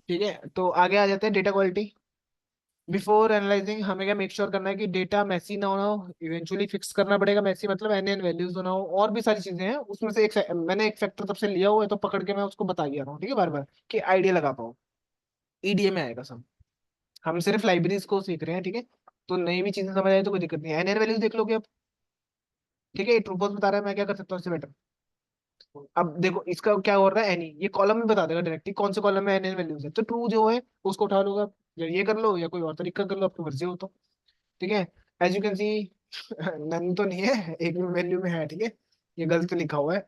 ठीक है, तो आगे आ जाते हैं डेटा क्वालिटी। बिफोर एनालाइजिंग हमें क्या मेक श्योर करना है कि डेटा मैसी ना होना हो, इवेंचुअली फिक्स करना पड़ेगा, मैसी मतलब एन वैल्यूज होना हो, और भी सारी चीजें हैं उसमें से एक मैंने एक फैक्टर तब से लिया हुआ है तो पकड़ के मैं उसको बता गया रहा हूँ, ठीक है, बार बार, कि आइडिया लगा पाओ। ईडीए में आएगा सब, हम सिर्फ लाइब्रेरीज को सीख रहे हैं, ठीक है, तो नई भी चीजें समझ आए तो कोई दिक्कत नहीं है। एन वैल्यूज देख लोगे अब, ठीक है, ट्रू फॉल्स बता रहा है, मैं क्या कर सकता हूँ इससे बेटर? अब देखो इसका क्या हो रहा है, एनी ये कॉलम में बता देगा डायरेक्टली कौन से कॉलम में एन वैल्यूज है, तो ट्रू जो है उसको उठा लोगे आप, या ये कर लो या कोई और तरीका कर लो, आपकी मर्जी हो तो। ठीक है, as you can see, none तो नहीं है, एक वैल्यू में है, ठीक है, ये गलत लिखा हुआ है।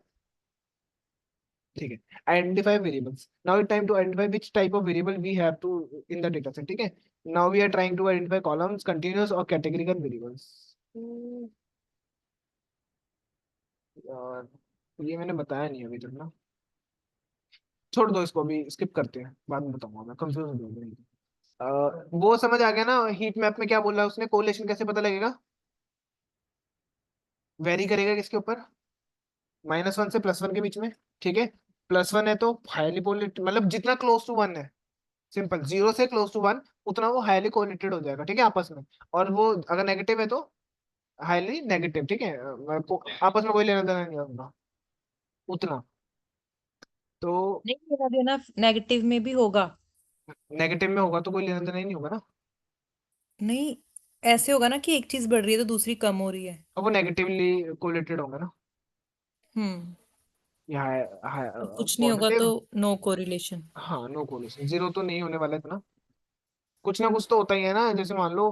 ठीक है, identify variables, now it time to identify which type of variable we have to in the data set. ठीक है, now we are trying to identify columns, continuous और कैटेगरिकल वेरिएबल्स। यार, ये मैंने बताया नहीं अभी तक ना, छोड़ दो इसको, अभी स्किप करते हैं, बाद में बताऊंगा, मैं कंफ्यूज हो जाऊंगा। वो समझ आ गया ना, हीट मैप में क्या बोला उसने, कोरिलेशन कैसे पता लगेगा? वेरी करेगा किसके ऊपर? -1 से +1 के बीच में। ठीक है, +1 है तो हाईली कोरिलेटेड, मतलब जितना क्लोज टू 1 है, सिंपल, 0 से क्लोज टू 1 उतना वो हाईली कोरिलेटेड हो जाएगा, ठीक है, आपस में। और वो अगर नेगेटिव है तो हाईली नेगेटिव, ठीक है, आपस में कोई लेना देना नहीं होगा उतना। तो नहीं लेना देना नेगेटिव में भी होगा। नेगेटिव में होगा तो कोई लेना देना ही नहीं होगा ना। नहीं, ऐसे होगा ना कि एक चीज बढ़ रही है तो दूसरी कम हो रही है। अब वो नेगेटिवली कोरिलेटेड होगा ना, हम्म। या और कुछ नहीं होगा तो पॉजिटिव। No correlation. हाँ, नो कोरिलेशन, 0 तो नहीं होने वाला इतना, कुछ ना कुछ तो होता ही है ना। जैसे मान लो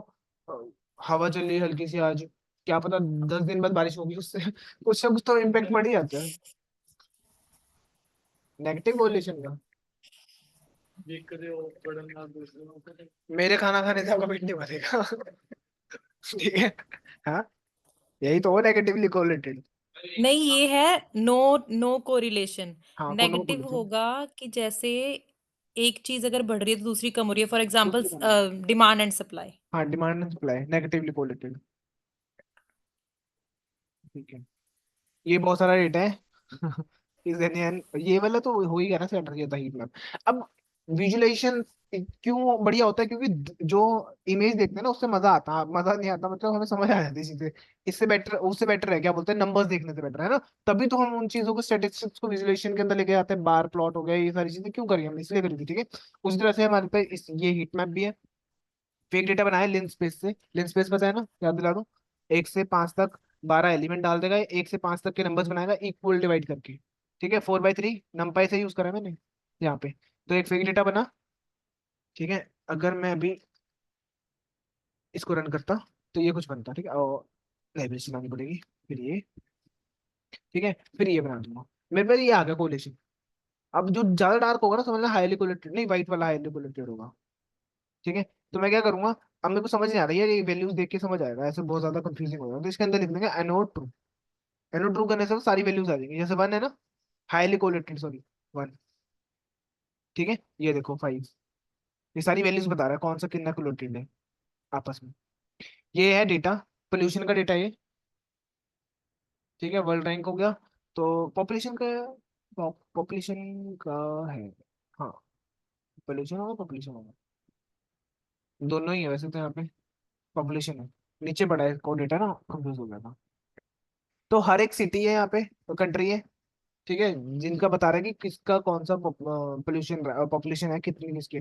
अ, हवा चल रही है हल्की सी आज, क्या पता 10 दिन बाद बारिश होगी उससे, कुछ ना कुछ तो इम्पेक्ट पड़ ही जाता है नेगेटिव कोरिलेशन का। मेरे खाना खाने से आपका पेट नहीं भरेगा। ठीक है, हाँ, यही तो हो नेगेटिवली कोरिलेटेड। नहीं, ये है नो नो कोरिलेशन। हाँ, कौन नो नेगेटिव कोरिलेशन? होगा कि जैसे एक चीज अगर बढ़ रही है तो दूसरी कम हो रही है, फॉर एग्जांपल दूसरी कौन है? Demand and supply. हाँ, demand and supply negatively correlated. ठीक है, ये बहुत सारा डेटा है। इस ये वाला तो हो ही गया ना, सेंटर किया था हीट मैप। अब विजुअलाइजेशन क्यों बढ़िया होता है, क्योंकि जो इमेज देखते हैं ना उससे मजा आता है, मजा नहीं आता मतलब हमें समझ आ जाती है चीजें। इससे बेटर, उससे बेटर है क्या बोलते हैं, नंबर्स देखने से बेटर है ना। तभी तो हम उन चीजों को, स्टेटिस्टिक्स को विजुअलाइजेशन के अंदर लेके आते हैं। बार प्लॉट हो गया, ये सारी चीजें क्यों करी हमने, इसलिए करी थी, ठीक है। उसी तरह से हमारे पे ये हीट मैप भी है। फेक डेटा बनाया लिन स्पेस से, लिन स्पेस पता है ना, याद दिला दूं। 1 से 5 तक 12 एलिमेंट डाल देगा, 1 से 5 तक के नंबर्स बनाएगा इक्वल डिवाइड करके। ठीक है, 4/3 नंपाई से यूज करा है मैंने यहाँ पे। तो एक फेक डेटा बना, ठीक है। अगर मैं अभी इसको रन करता तो ये कुछ बनता, ठीक है। और लाइब्रेरी चलानी पड़ेगी, फिर ये, ठीक है, फिर ये बना दूंगा। मेरे पास ये आ गया कोलेशन। अब जो ज्यादा डार्क होगा ना, समझ लेना हाईली कोलेटेड नहीं, व्हाइट वाला हाईली कोलेटेड होगा, ठीक है। तो मैं क्या करूंगा, अब मेरे को समझ नहीं आ रही है, ये वैल्यूज देख के समझ आएगा, ऐसे बहुत ज्यादा कंफ्यूजिंग होगा, तो इसके अंदर लिख देंगे एनोड ट्रू। एनोड ट्रू करने से सारी वैल्यूज आ जाएंगी, जैसे 1 है ना, हाईली कोलेटेड, सॉरी 1, ठीक है। ये देखो 5, ये सारी वैल्यूज बता रहा है कौन सा कितना कोलेटेड है आपस में। ये है डेटा, पोल्यूशन का डेटा ये, ठीक है। वर्ल्ड रैंक हो गया, तो पॉपुलेशन का, पॉपुलेशन का है, हाँ, पोल्यूशन होगा, पॉपुलेशन होगा, दोनों ही है वैसे तो यहाँ पे। पॉपुलेशन है, नीचे पड़ा है को डेटा ना, कंफ्यूज हो गया था। तो हर एक सिटी है यहाँ पे, कंट्री है, ठीक है, जिनका बता रहा है कि किसका कौन सा पोल्यूशन, पॉपुलेशन है कितनी किसकी।